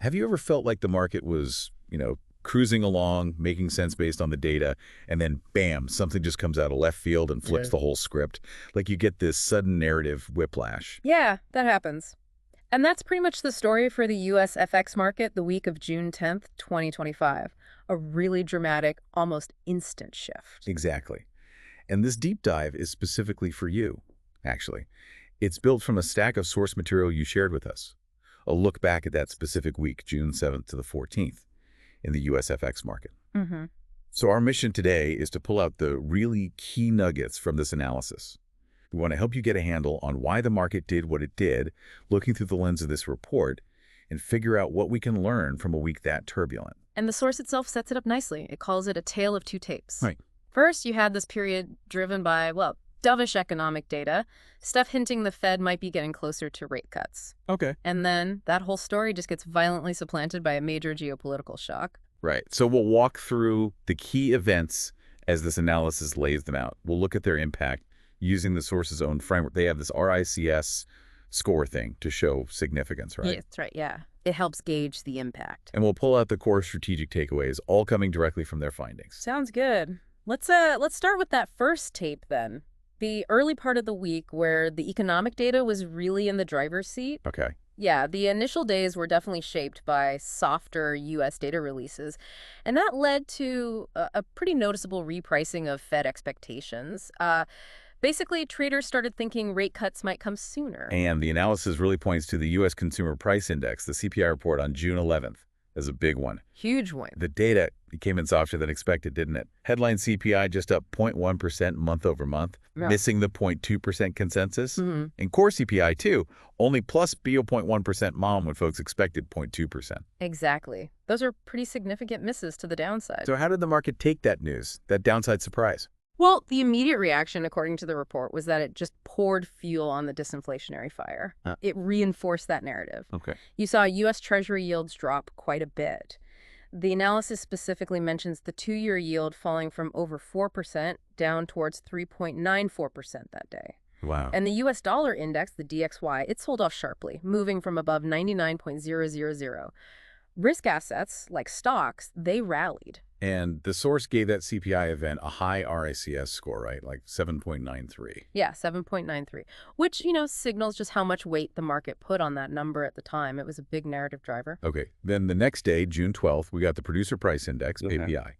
Have you ever felt like the market was, cruising along, making sense based on the data, and then bam, something just comes out of left field and flips the whole script? Like you get this sudden narrative whiplash. Yeah, that happens. And that's pretty much the story for the US FX market the week of June 10th, 2025. A really dramatic, almost instant shift. Exactly. And this deep dive is specifically for you, actually. It's built from a stack of source material you shared with us. A look back at that specific week, June 7th to the 14th, in the US FX market. Mm-hmm. So our mission today is to pull out the really key nuggets from this analysis. We want to help you get a handle on why the market did what it did, looking through the lens of this report, and figure out what we can learn from a week that turbulent. And the source itself sets it up nicely. It calls it a tale of two tapes. Right. First, you had this period driven by, dovish economic data, stuff hinting the Fed might be getting closer to rate cuts. Okay. And then that whole story just gets violently supplanted by a major geopolitical shock. Right. So we'll walk through the key events as this analysis lays them out. We'll look at their impact using the source's own framework. They have this RICS score thing to show significance, right? Yeah, that's right, yeah. It helps gauge the impact. And we'll pull out the core strategic takeaways, all coming directly from their findings. Sounds good. Let's start with that first tape then. The early part of the week where the economic data was really in the driver's seat. Okay. Yeah, the initial days were definitely shaped by softer U.S. data releases, and that led to a pretty noticeable repricing of Fed expectations. Basically, traders started thinking rate cuts might come sooner. And the analysis really points to the U.S. Consumer Price Index, the CPI report on June 11th, as a big one. Huge one. The data came in softer than expected, didn't it? Headline CPI just up 0.1% month over month, missing the 0.2% consensus. Mm-hmm. And core CPI, too, only plus 0.1% mom when folks expected 0.2%. Exactly. Those are pretty significant misses to the downside. So how did the market take that news, that downside surprise? Well, the immediate reaction, according to the report, was that it just poured fuel on the disinflationary fire. It reinforced that narrative. Okay. You saw U.S. Treasury yields drop quite a bit. The analysis specifically mentions the two-year yield falling from over 4% down towards 3.94% that day. Wow. And the U.S. dollar index, the DXY, it sold off sharply, moving from above 99.000. Risk assets, like stocks, they rallied. And the source gave that CPI event a high RICS score, right? Like 7.93. Yeah, 7.93, which, signals just how much weight the market put on that number at the time. It was a big narrative driver. Okay. Then the next day, June 12th, we got the Producer Price Index, API.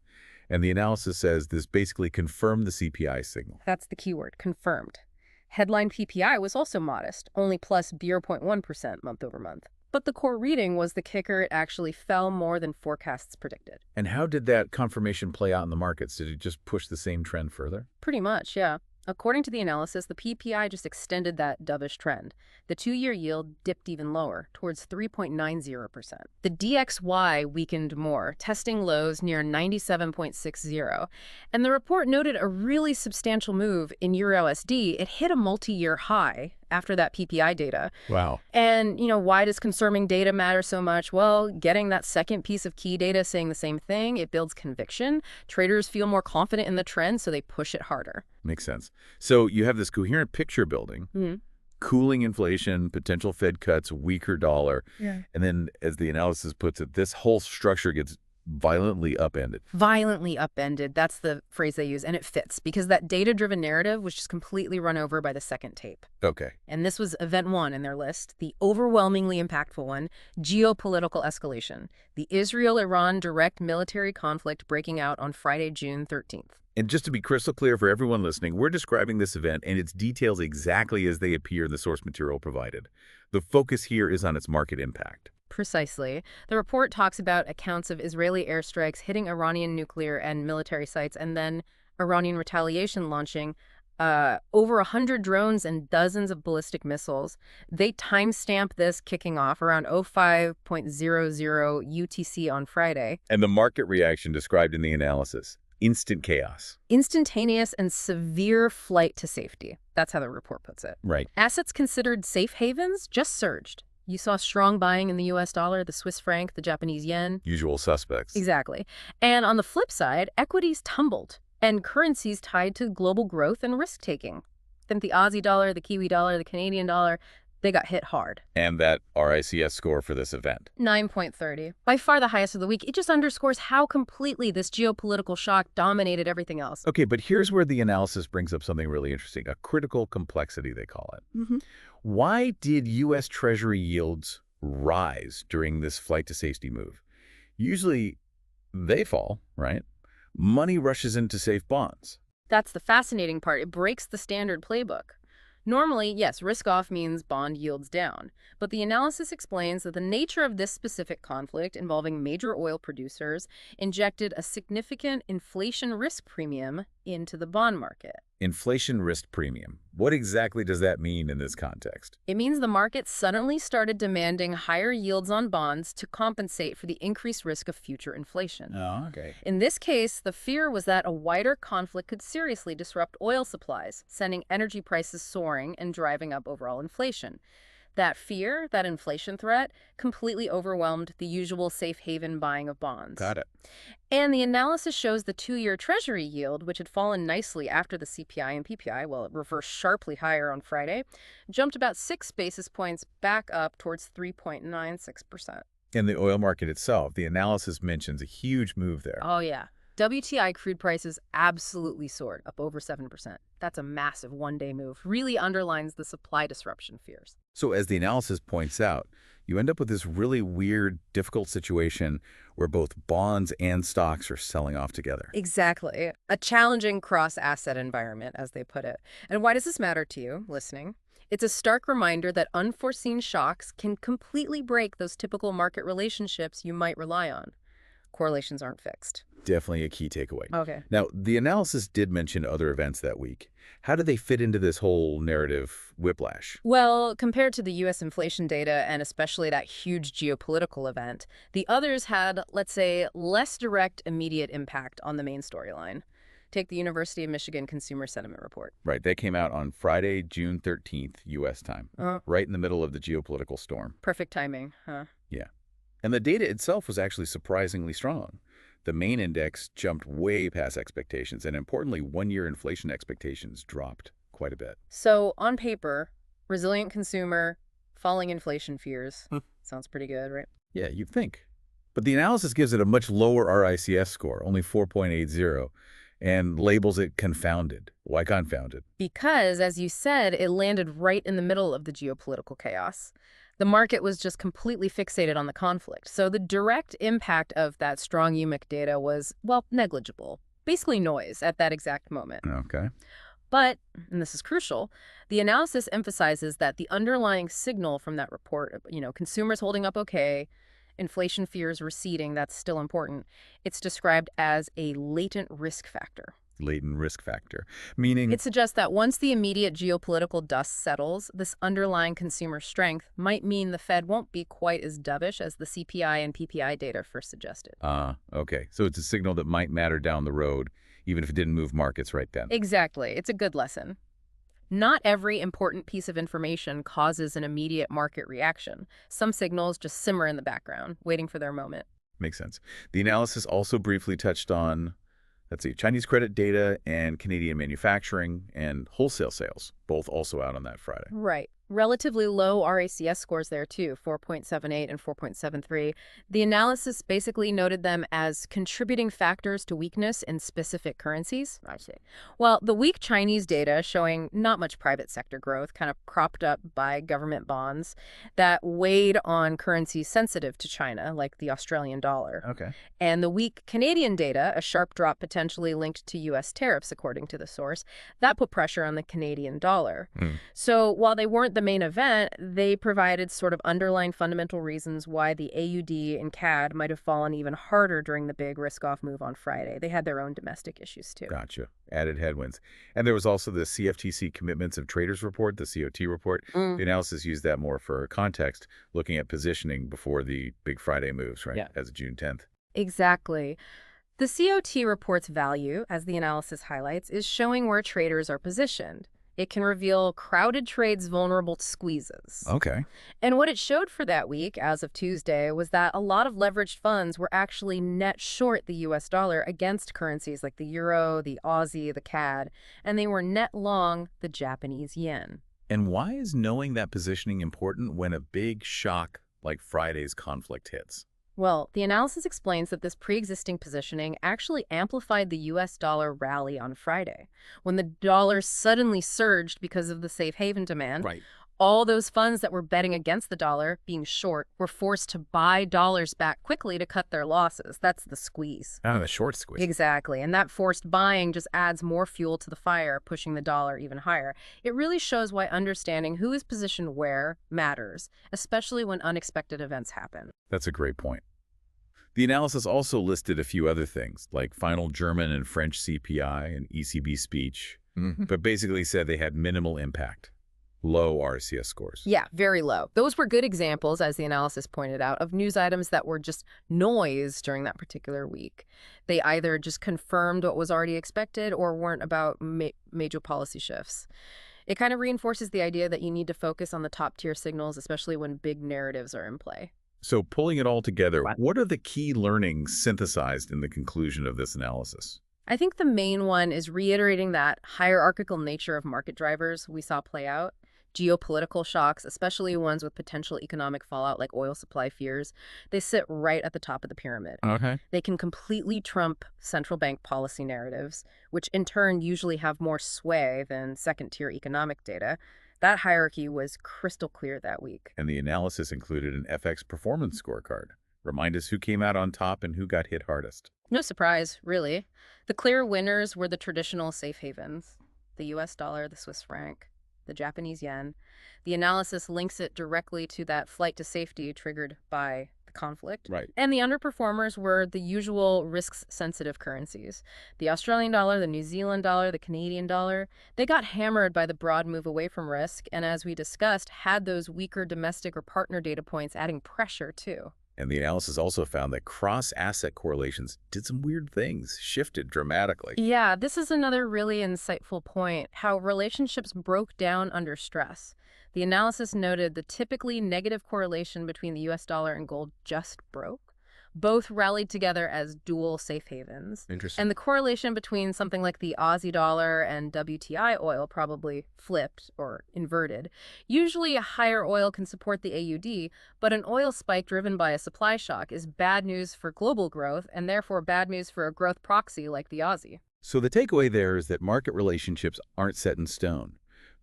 And the analysis says this basically confirmed the CPI signal. That's the keyword, confirmed. Headline PPI was also modest, only plus 0.1% month over month. But the core reading was the kicker. It actually fell more than forecasts predicted. And how did that confirmation play out in the markets? Did it just push the same trend further? Pretty much, yeah. According to the analysis, the PPI just extended that dovish trend. The two-year yield dipped even lower, towards 3.90%. The DXY weakened more, testing lows near 97.60. And the report noted a really substantial move in EURUSD. It hit a multi-year high after that PPI data. Wow. And, why does confirming data matter so much? Well, getting that second piece of key data saying the same thing, it builds conviction. Traders feel more confident in the trend, so they push it harder. Makes sense. So you have this coherent picture building, cooling inflation, potential Fed cuts, weaker dollar. Yeah. And then, as the analysis puts it, this whole structure gets violently upended. Violently upended, that's the phrase they use, and it fits because that data-driven narrative was just completely run over by the second tape. Okay. And this was event one in their list, the overwhelmingly impactful one, geopolitical escalation, the Israel-Iran direct military conflict breaking out on Friday, June 13th. And just to be crystal clear for everyone listening, we're describing this event and its details exactly as they appear in the source material provided. The focus here is on its market impact. Precisely. The report talks about accounts of Israeli airstrikes hitting Iranian nuclear and military sites, and then Iranian retaliation launching over 100 drones and dozens of ballistic missiles. They timestamp this kicking off around 05.00 UTC on Friday. And the market reaction described in the analysis. Instant chaos. Instantaneous and severe flight to safety. That's how the report puts it. Right. Assets considered safe havens just surged. You saw strong buying in the U.S. dollar, the Swiss franc, the Japanese yen. Usual suspects. Exactly. And on the flip side, equities tumbled, and currencies tied to global growth and risk-taking. Think the Aussie dollar, the Kiwi dollar, the Canadian dollar, They got hit hard. And that RICS score for this event? 9.30. By far the highest of the week. It just underscores how completely this geopolitical shock dominated everything else. Okay, but here's where the analysis brings up something really interesting, a critical complexity, they call it. Why did U.S. Treasury yields rise during this flight to safety move? Usually they fall, right? Money rushes into safe bonds. That's the fascinating part. It breaks the standard playbook. Normally, yes, risk-off means bond yields down. But the analysis explains that the nature of this specific conflict involving major oil producers injected a significant inflation risk premium into the bond market. Inflation risk premium. What exactly does that mean in this context? It means the market suddenly started demanding higher yields on bonds to compensate for the increased risk of future inflation. Oh, okay. In this case, the fear was that a wider conflict could seriously disrupt oil supplies, sending energy prices soaring and driving up overall inflation. That fear, that inflation threat, completely overwhelmed the usual safe haven buying of bonds. Got it. And the analysis shows the two-year Treasury yield, which had fallen nicely after the CPI and PPI, well, it reversed sharply higher on Friday, jumped about 6 basis points back up towards 3.96%. In the oil market itself, the analysis mentions a huge move there. Oh, yeah. WTI crude prices absolutely soared, up over 7%. That's a massive one-day move. Really underlines the supply disruption fears. So as the analysis points out, you end up with this really weird, difficult situation where both bonds and stocks are selling off together. Exactly. A challenging cross-asset environment, as they put it. And why does this matter to you, listening? It's a stark reminder that unforeseen shocks can completely break those typical market relationships you might rely on. Correlations aren't fixed. Definitely a key takeaway. Okay. Now, the analysis did mention other events that week. How do they fit into this whole narrative whiplash? Well, compared to the U.S. inflation data, and especially that huge geopolitical event, the others had, let's say, less direct immediate impact on the main storyline. Take the University of Michigan Consumer Sentiment Report. Right. That came out on Friday, June 13th, U.S. time, right in the middle of the geopolitical storm. Perfect timing, huh? Yeah. And the data itself was actually surprisingly strong. The main index jumped way past expectations, and importantly, one-year inflation expectations dropped quite a bit. So, on paper, resilient consumer, falling inflation fears. Sounds pretty good, right? Yeah, you'd think. But the analysis gives it a much lower RICS score, only 4.80, and labels it confounded. Why confounded? Because, as you said, it landed right in the middle of the geopolitical chaos. The market was just completely fixated on the conflict. So the direct impact of that strong UMIC data was, well, negligible. Basically noise at that exact moment. Okay. But, and this is crucial, the analysis emphasizes that the underlying signal from that report, consumers holding up okay, inflation fears receding, that's still important. It's described as a latent risk factor. Latent risk factor, meaning it suggests that once the immediate geopolitical dust settles, this underlying consumer strength might mean the Fed won't be quite as dovish as the CPI and PPI data first suggested. Okay. So it's a signal that might matter down the road, even if it didn't move markets right then. Exactly. It's a good lesson. Not every important piece of information causes an immediate market reaction. Some signals just simmer in the background, waiting for their moment. Makes sense. The analysis also briefly touched on, let's see, Chinese credit data and Canadian manufacturing and wholesale sales, both also out on that Friday. Right. Relatively low RACS scores there, too, 4.78 and 4.73. The analysis basically noted them as contributing factors to weakness in specific currencies. I see. Well, the weak Chinese data showing not much private sector growth, kind of propped up by government bonds, that weighed on currencies sensitive to China, like the Australian dollar. Okay. And the weak Canadian data, a sharp drop potentially linked to U.S. tariffs, according to the source, that put pressure on the Canadian dollar. So while they weren't the main event, they provided sort of underlying fundamental reasons why the AUD and CAD might have fallen even harder during the big risk-off move on Friday. They had their own domestic issues, too. Gotcha. Added headwinds. And there was also the CFTC Commitments of Traders report, the COT report. The analysis used that more for context, looking at positioning before the big Friday moves, right, as of June 10th. Exactly. The COT report's value, as the analysis highlights, is showing where traders are positioned. It can reveal crowded trades vulnerable to squeezes. Okay. And what it showed for that week, as of Tuesday, was that a lot of leveraged funds were actually net short the U.S. dollar against currencies like the euro, the Aussie, the CAD, and they were net long the Japanese yen. And why is knowing that positioning important when a big shock like Friday's conflict hits? Well, the analysis explains that this pre-existing positioning actually amplified the US dollar rally on Friday. When the dollar suddenly surged because of the safe haven demand, Right. all those funds that were betting against the dollar, being short, were forced to buy dollars back quickly to cut their losses. That's the squeeze. Ah, the short squeeze. Exactly. And that forced buying just adds more fuel to the fire, pushing the dollar even higher. It really shows why understanding who is positioned where matters, especially when unexpected events happen. That's a great point. The analysis also listed a few other things, like final German and French CPI and ECB speech, but basically said they had minimal impact. Low RCS scores. Yeah, very low. Those were good examples, as the analysis pointed out, of news items that were just noise during that particular week. They either just confirmed what was already expected or weren't about major policy shifts. It kind of reinforces the idea that you need to focus on the top-tier signals, especially when big narratives are in play. So pulling it all together, Right. what are the key learnings synthesized in the conclusion of this analysis? I think the main one is reiterating that hierarchical nature of market drivers we saw play out. Geopolitical shocks, especially ones with potential economic fallout like oil supply fears, they sit right at the top of the pyramid. Okay. They can completely trump central bank policy narratives, which in turn usually have more sway than second-tier economic data. That hierarchy was crystal clear that week. And the analysis included an FX performance scorecard. Remind us who came out on top and who got hit hardest. No surprise, really. The clear winners were the traditional safe havens, the US dollar, the Swiss franc, the Japanese yen. The analysis links it directly to that flight to safety triggered by the conflict. Right. And the underperformers were the usual risks-sensitive currencies. The Australian dollar, the New Zealand dollar, the Canadian dollar. They got hammered by the broad move away from risk, and as we discussed, had those weaker domestic or partner data points adding pressure too. And the analysis also found that cross-asset correlations did some weird things, shifted dramatically. Yeah, this is another really insightful point, how relationships broke down under stress. The analysis noted the typically negative correlation between the US dollar and gold just broke. Both rallied together as dual safe havens. Interesting. And the correlation between something like the Aussie dollar and WTI oil probably flipped or inverted. Usually a higher oil can support the AUD, but an oil spike driven by a supply shock is bad news for global growth and therefore bad news for a growth proxy like the Aussie. So the takeaway there is that market relationships aren't set in stone.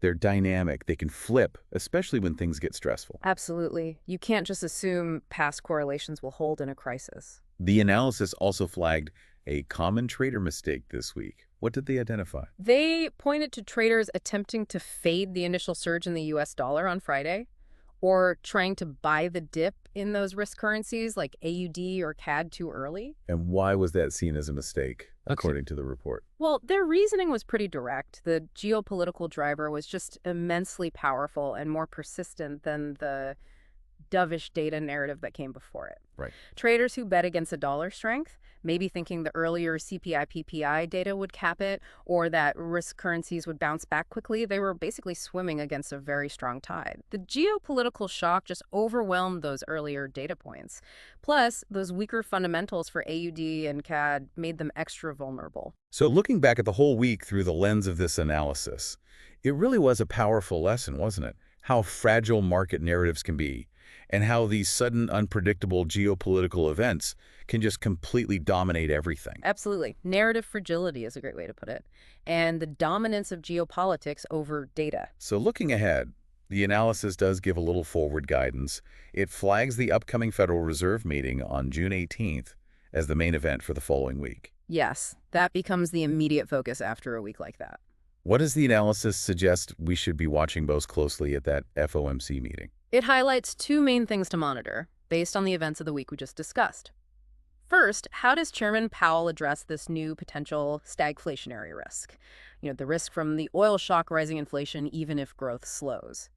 They're dynamic. They can flip, especially when things get stressful. Absolutely. You can't just assume past correlations will hold in a crisis. The analysis also flagged a common trader mistake this week. What did they identify? They pointed to traders attempting to fade the initial surge in the US dollar on Friday, or trying to buy the dip in those risk currencies like AUD or CAD too early. And why was that seen as a mistake, according to the report? Well, their reasoning was pretty direct. The geopolitical driver was just immensely powerful and more persistent than the dovish data narrative that came before it. Right. Traders who bet against a dollar strength, maybe thinking the earlier CPI PPI data would cap it or that risk currencies would bounce back quickly, they were basically swimming against a very strong tide. The geopolitical shock just overwhelmed those earlier data points. Plus, those weaker fundamentals for AUD and CAD made them extra vulnerable. So looking back at the whole week through the lens of this analysis, it really was a powerful lesson, wasn't it? How fragile market narratives can be, and how these sudden, unpredictable geopolitical events can just completely dominate everything. Absolutely. Narrative fragility is a great way to put it. And the dominance of geopolitics over data. So looking ahead, the analysis does give a little forward guidance. It flags the upcoming Federal Reserve meeting on June 18th as the main event for the following week. Yes, that becomes the immediate focus after a week like that. What does the analysis suggest we should be watching most closely at that FOMC meeting? It highlights two main things to monitor, based on the events of the week we just discussed. First, how does Chairman Powell address this new potential stagflationary risk? The risk from the oil shock rising inflation even if growth slows.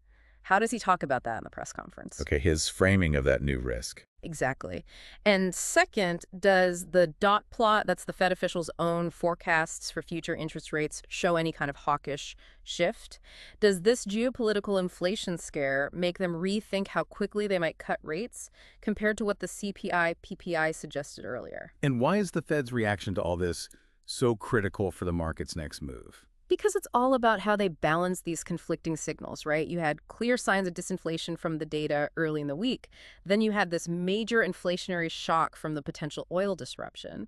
How does he talk about that in the press conference? Okay, his framing of that new risk. Exactly. And second, does the dot plot, that's the Fed officials' own forecasts for future interest rates, show any kind of hawkish shift? Does this geopolitical inflation scare make them rethink how quickly they might cut rates compared to what the CPI PPI suggested earlier? And why is the Fed's reaction to all this so critical for the market's next move? Because it's all about how they balance these conflicting signals, right? You had clear signs of disinflation from the data early in the week. Then you had this major inflationary shock from the potential oil disruption.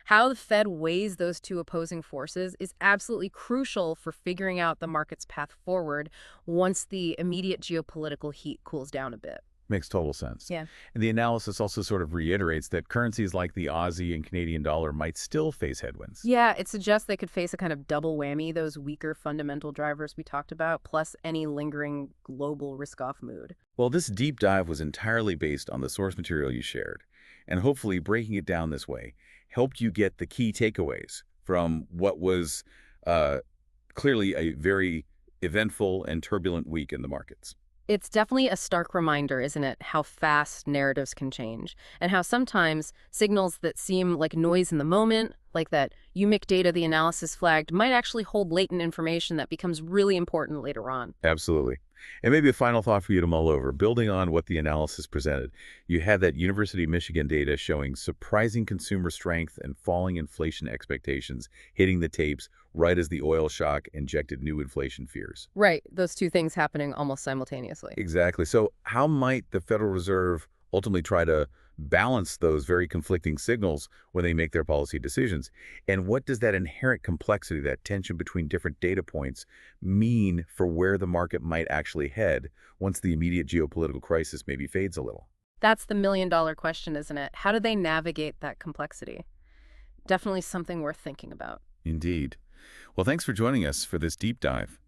How the Fed weighs those two opposing forces is absolutely crucial for figuring out the market's path forward once the immediate geopolitical heat cools down a bit. Makes total sense. Yeah. And the analysis also sort of reiterates that currencies like the Aussie and Canadian dollar might still face headwinds. Yeah, it suggests they could face a kind of double whammy, those weaker fundamental drivers we talked about, plus any lingering global risk-off mood. Well, this deep dive was entirely based on the source material you shared, and hopefully breaking it down this way helped you get the key takeaways from what was clearly a very eventful and turbulent week in the markets. It's definitely a stark reminder, isn't it, how fast narratives can change, and how sometimes signals that seem like noise in the moment, like that UMIC data the analysis flagged, might actually hold latent information that becomes really important later on. Absolutely. And maybe a final thought for you to mull over. Building on what the analysis presented, you had that University of Michigan data showing surprising consumer strength and falling inflation expectations hitting the tapes right as the oil shock injected new inflation fears. Right, those two things happening almost simultaneously. Exactly. So how might the Federal Reserve ultimately try to balance those very conflicting signals when they make their policy decisions? And what does that inherent complexity, that tension between different data points, mean for where the market might actually head once the immediate geopolitical crisis maybe fades a little? That's the million-dollar question, isn't it? How do they navigate that complexity? Definitely something worth thinking about. Indeed. Well, thanks for joining us for this deep dive.